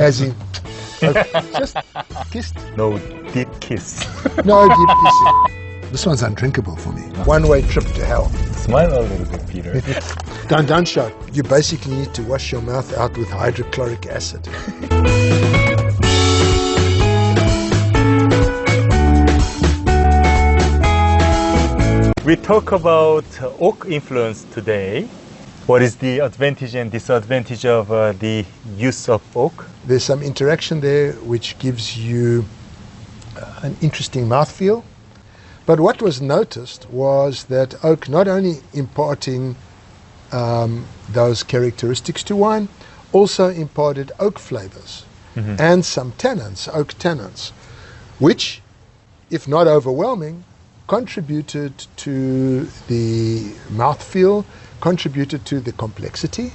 As in, just kissed. No deep kiss. No deep kissing. This one's undrinkable for me. One-way trip to hell. Smile a little bit, Peter. Don't shout. You basically need to wash your mouth out with hydrochloric acid. We talk about oak influence today. What is the advantage and disadvantage of the use of oak? There's some interaction there which gives you an interesting mouthfeel. But what was noticed was that oak not only imparting those characteristics to wine, also imparted oak flavors and some tannins, oak tannins, which, if not overwhelming, contributed to the mouthfeel, contributed to the complexity,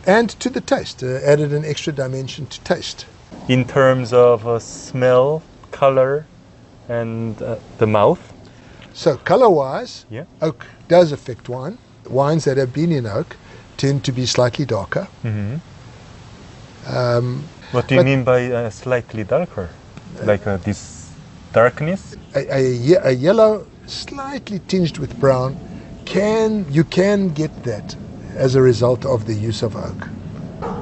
and to the taste, added an extra dimension to taste. In terms of smell, color, and the mouth? So color-wise, Yeah. oak does affect wine. Wines that have been in oak tend to be slightly darker. What do you mean by slightly darker? Like this darkness? A yellow, slightly tinged with brown, you can get that as a result of the use of oak,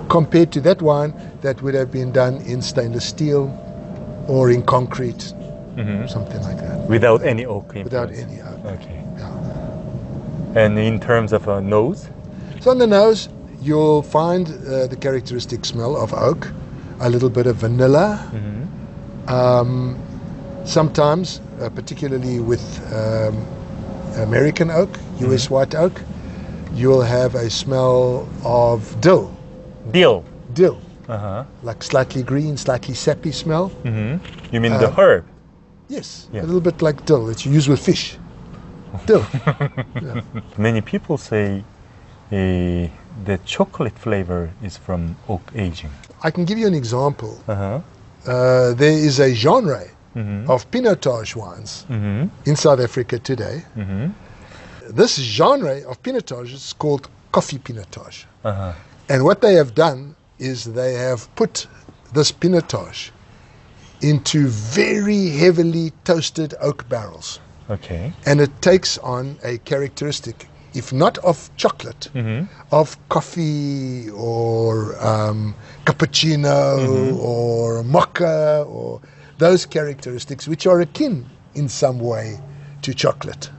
compared to that wine that would have been done in stainless steel or in concrete, something like that. Without any oak influence? Without any oak. Okay. Yeah. And in terms of nose? So on the nose, you'll find the characteristic smell of oak, a little bit of vanilla. Sometimes, particularly with American oak, US white oak, you'll have a smell of dill. Dill? Dill. Uh-huh. Like slightly green, slightly sappy smell. You mean the herb? Yes, Yeah. a little bit like dill that you use with fish. Dill. Yeah. Many people say the chocolate flavor is from oak aging. I can give you an example. Uh-huh. There is a genre of pinotage wines in South Africa today. This genre of pinotage is called coffee pinotage. And what they have done is they have put this pinotage into very heavily toasted oak barrels. Okay. And it takes on a characteristic, if not of chocolate, of coffee or cappuccino or mocha, or those characteristics which are akin in some way to chocolate.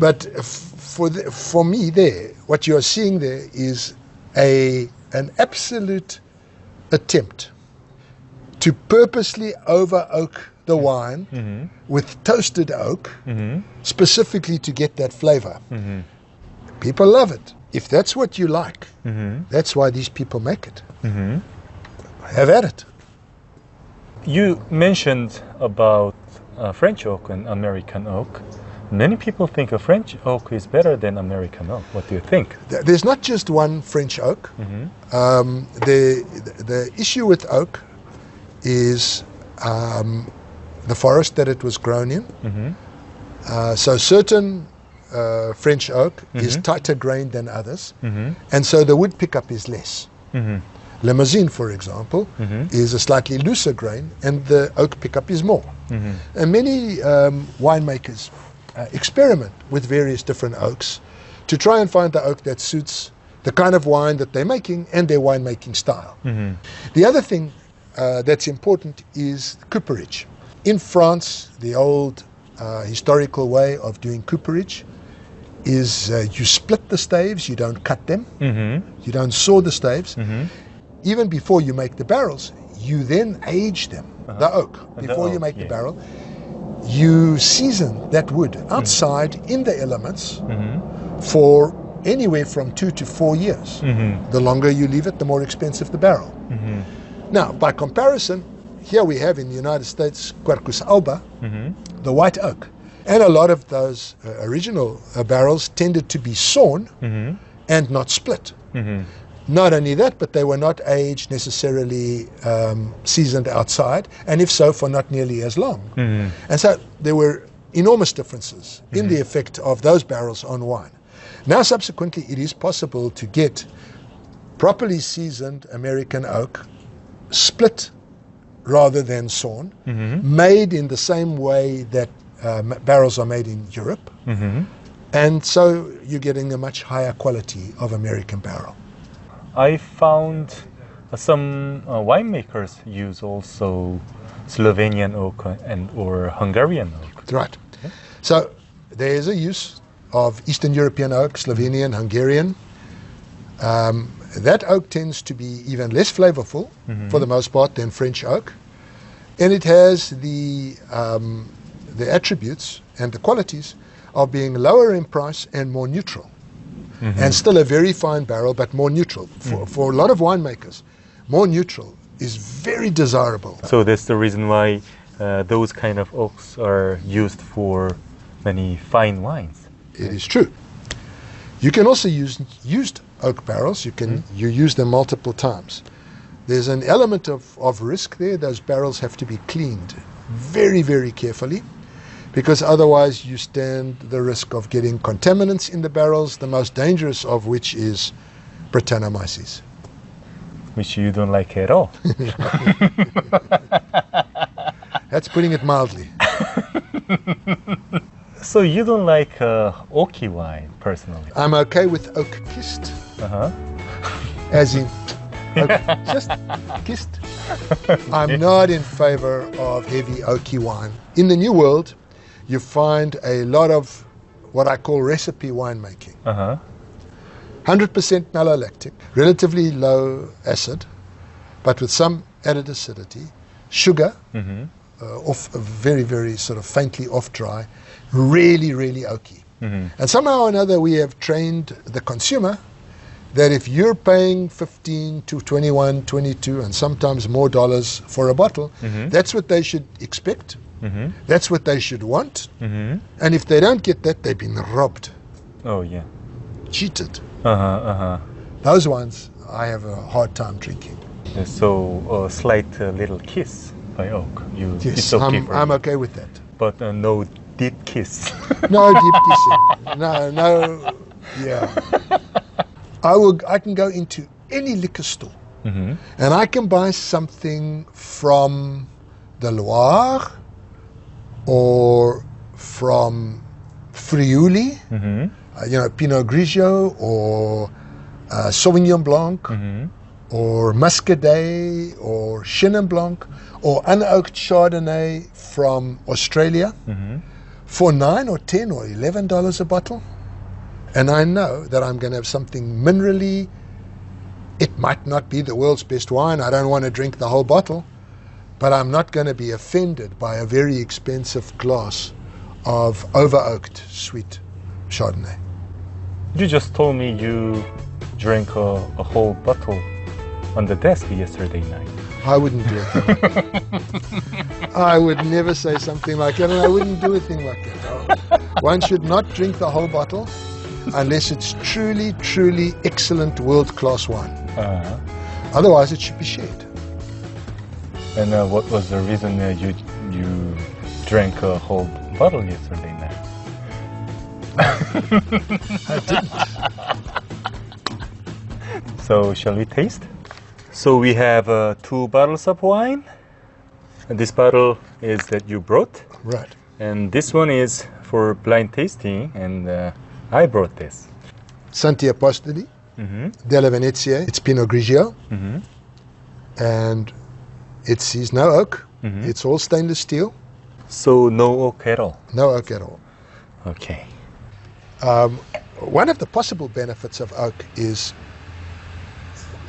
But for me there, what you are seeing there is an absolute attempt to purposely over oak the wine with toasted oak, specifically to get that flavor. People love it. If that's what you like, that's why these people make it. Have at it. You mentioned about French oak and American oak. Many people think a French oak is better than American oak. What do you think? There's not just one French oak. The issue with oak is the forest that it was grown in. So certain French oak is tighter grained than others, and so the wood pickup is less. Limousin, for example, is a slightly looser grain, and the oak pickup is more. And many winemakers experiment with various different oaks to try and find the oak that suits the kind of wine that they're making and their winemaking style. The other thing that's important is cooperage. In France, the old historical way of doing cooperage is you split the staves, you don't cut them, you don't saw the staves. Even before you make the barrels, you then age them, the oak. Before you make the barrel, you season that wood outside in the elements for anywhere from 2 to 4 years. The longer you leave it, the more expensive the barrel. Now, by comparison, here we have in the United States, Quercus alba, the white oak. And a lot of those original barrels tended to be sawn and not split. Not only that, but they were not aged necessarily seasoned outside, and if so, for not nearly as long. And so there were enormous differences in the effect of those barrels on wine. Now, subsequently, it is possible to get properly seasoned American oak split rather than sawn, made in the same way that barrels are made in Europe. And so you're getting a much higher quality of American barrel. I found some winemakers use also Slovenian oak and or Hungarian oak. Right. So there is a use of Eastern European oak, Slovenian, Hungarian. That oak tends to be even less flavorful for the most part than French oak. And it has the attributes and the qualities of being lower in price and more neutral. And still a very fine barrel, but more neutral. For a lot of winemakers, more neutral is very desirable. So that's the reason why those kind of oaks are used for many fine wines. It is true. You can also use used oak barrels. You use them multiple times. There's an element of risk there. Those barrels have to be cleaned very, very carefully, because otherwise you stand the risk of getting contaminants in the barrels, the most dangerous of which is Brettanomyces. Which you don't like at all. That's putting it mildly. So you don't like oaky wine, personally? I'm okay with oak kissed, as in oak, just kissed. I'm not in favor of heavy oaky wine. In the New World, you find a lot of what I call recipe winemaking. 100% malolactic, relatively low acid, but with some added acidity, sugar, off very, very sort of faintly off dry, really, really oaky. And somehow or another we have trained the consumer that if you're paying 15 to 21, 22 and sometimes more dollars for a bottle, that's what they should expect. That's what they should want. And if they don't get that, they've been robbed. Oh, yeah. Cheated. Those ones I have a hard time drinking. So a slight little kiss by oak. Yes, it's okay I'm okay with that. But no deep kiss. No deep kissing. No, yeah. I can go into any liquor store and I can buy something from the Loire or from Friuli, Pinot Grigio or Sauvignon Blanc or Muscadet or Chenin Blanc or unoaked Chardonnay from Australia for $9 or $10 or $11 a bottle. And I know that I'm going to have something minerally. It might not be the world's best wine. I don't want to drink the whole bottle. But I'm not going to be offended by a very expensive glass of over-oaked sweet Chardonnay. You just told me you drank a whole bottle on the desk yesterday night. I wouldn't do it. I would never say something like that, and I wouldn't do a thing like that. One should not drink the whole bottle unless it's truly, truly excellent world-class wine. Otherwise, it should be shared. And what was the reason you drank a whole bottle yesterday night? I didn't. So, shall we taste? So we have 2 bottles of wine. And this bottle is that you brought. Right. And this one is for blind tasting, and I brought this. Santi Apostoli, della Venezia. It's Pinot Grigio. And it's no oak. It's all stainless steel. So no oak at all? No oak at all. Okay. One of the possible benefits of oak is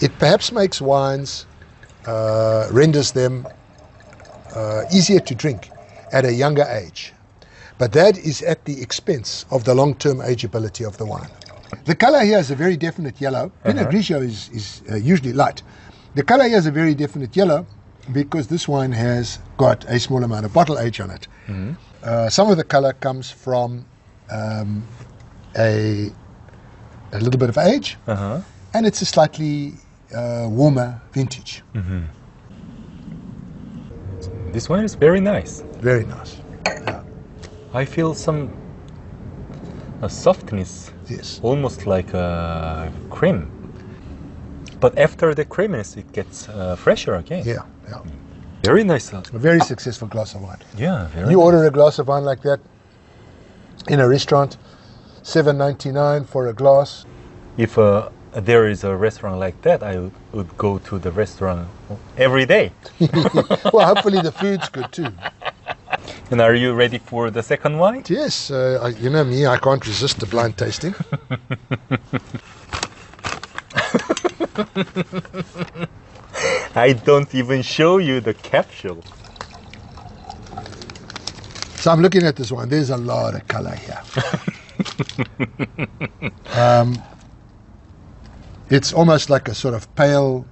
it perhaps makes wines, renders them easier to drink at a younger age. But that is at the expense of the long-term ageability of the wine. The color here is a very definite yellow. Pinot Grigio is usually light. The color here is a very definite yellow because this wine has got a small amount of bottle age on it. Some of the color comes from a little bit of age, and it's a slightly warmer vintage. This one is very nice. Very nice. Yeah. I feel some softness. Yes. Almost like a cream. But after the creaminess, it gets fresher again. Yeah, yeah. Very nice. A very successful glass of wine. Yeah, very You nice. order a glass of wine like that in a restaurant, $7.99 for a glass. If there is a restaurant like that, I would go to the restaurant every day. Well, hopefully the food's good too. And are you ready for the second wine? Yes, you know me, I can't resist a blind tasting. I don't even show you the capsule. So I'm looking at this one. There's a lot of color here. It's almost like a sort of pale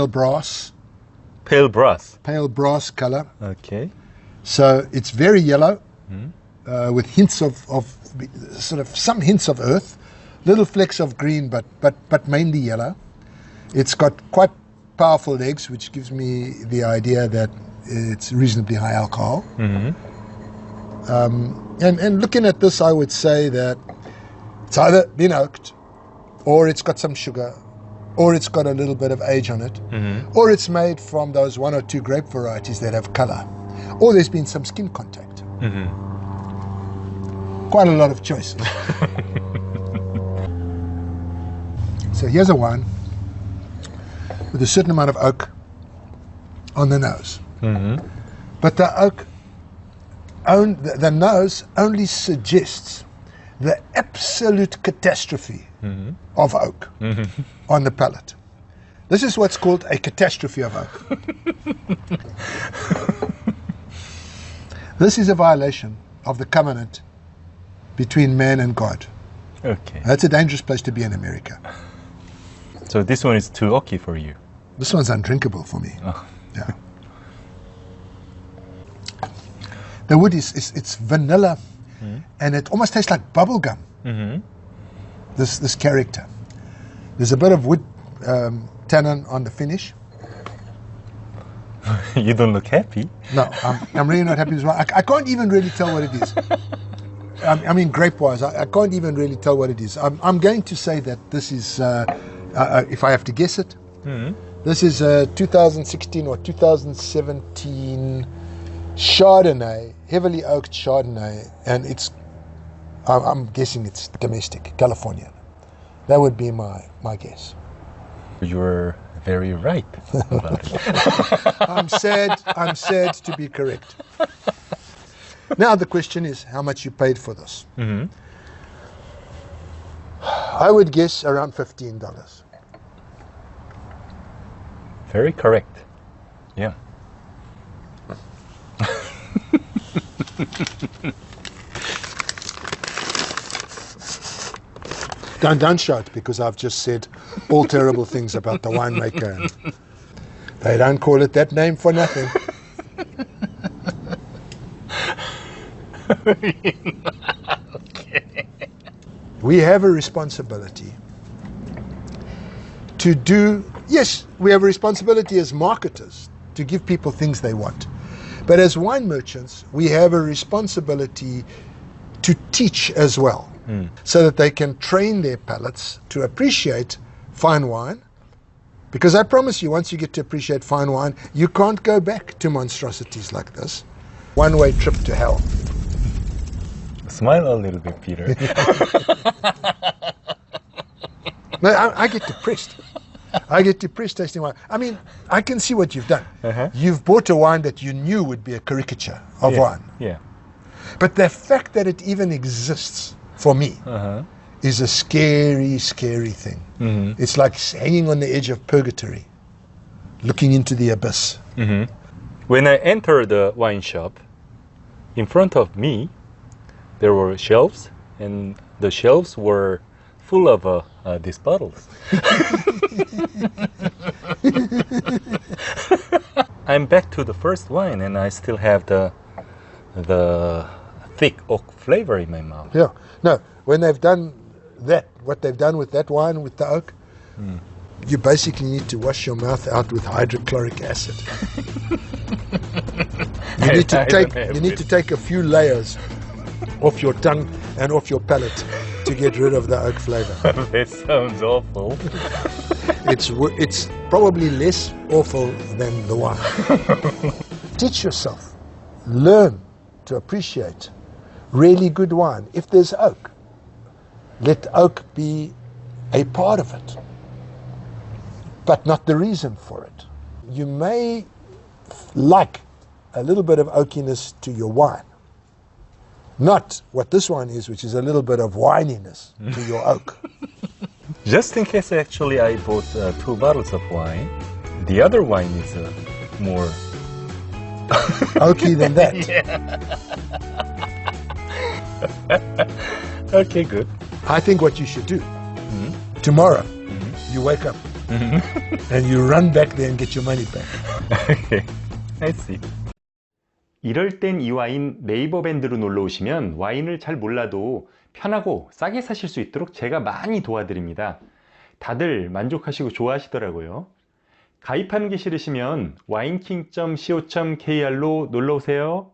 brass. Pale brass. Pale brass color. Okay. So it's very yellow, with hints of sort of some hints of earth, little flecks of green, but mainly yellow. It's got quite powerful legs, which gives me the idea that it's reasonably high alcohol. And looking at this, I would say that it's either been oaked, or it's got some sugar, or it's got a little bit of age on it, or it's made from those 1 or 2 grape varieties that have color, or there's been some skin contact. Quite a lot of choices. So here's a wine with a certain amount of oak on the nose. But the oak, the nose only suggests the absolute catastrophe of oak on the palate. This is what's called a catastrophe of oak. This is a violation of the covenant between man and God. Okay. That's a dangerous place to be in America. So this one is too oaky for you. This one's undrinkable for me. Oh. Yeah. The wood it's vanilla, and it almost tastes like bubble gum. This character. There's a bit of wood tannin on the finish. You don't look happy. No, I'm really not happy with this wine. I can't even really tell what it is. I mean, grape-wise, I can't even really tell what it is. I'm going to say that this is, if I have to guess it, this is a 2016 or 2017 Chardonnay, heavily oaked Chardonnay, and I'm guessing it's domestic, Californian. That would be my guess. You're very right about it. I'm sad to be correct. Now the question is how much you paid for this. I would guess around $15. Very correct. Yeah. Don't shout, because I've just said all terrible things about the winemaker. And they don't call it that name for nothing. Okay. We have a responsibility to do, yes, we have a responsibility as marketers to give people things they want. But as wine merchants, we have a responsibility to teach as well, so that they can train their palates to appreciate fine wine. Because I promise you, once you get to appreciate fine wine, you can't go back to monstrosities like this. One-way trip to hell. Smile a little bit, Peter. No, I get depressed. I get depressed tasting wine. I mean, I can see what you've done. You've bought a wine that you knew would be a caricature of wine. Yeah. But the fact that it even exists, for me, is a scary, scary thing. It's like hanging on the edge of purgatory, looking into the abyss. When I entered the wine shop, in front of me, there were shelves, and the shelves were full of these bottles. I'm back to the first wine, and I still have the thick oak flavor in my mouth. Yeah. No, when they've done that, what they've done with that wine, with the oak, you basically need to wash your mouth out with hydrochloric acid. You need to take a few layers off your tongue and off your palate to get rid of the oak flavor. That sounds awful. It's probably less awful than the wine. Teach yourself. Learn to appreciate really good wine. If there's oak, let oak be a part of it, but not the reason for it. You may like a little bit of oakiness to your wine, not what this wine is, which is a little bit of wininess to your oak. Just in case, actually, I bought 2 bottles of wine. The other wine is more Oaky than that. Okay, good. I think what you should do tomorrow, you wake up and you run back there and get your money back. Okay, I see. 이럴 땐 이 와인 네이버밴드로 놀러 오시면 와인을 잘 몰라도 편하고 싸게 사실 수 있도록 제가 많이 도와드립니다. 다들 만족하시고 좋아하시더라고요. 가입하는 게 싫으시면 wineking.co.kr로 놀러오세요.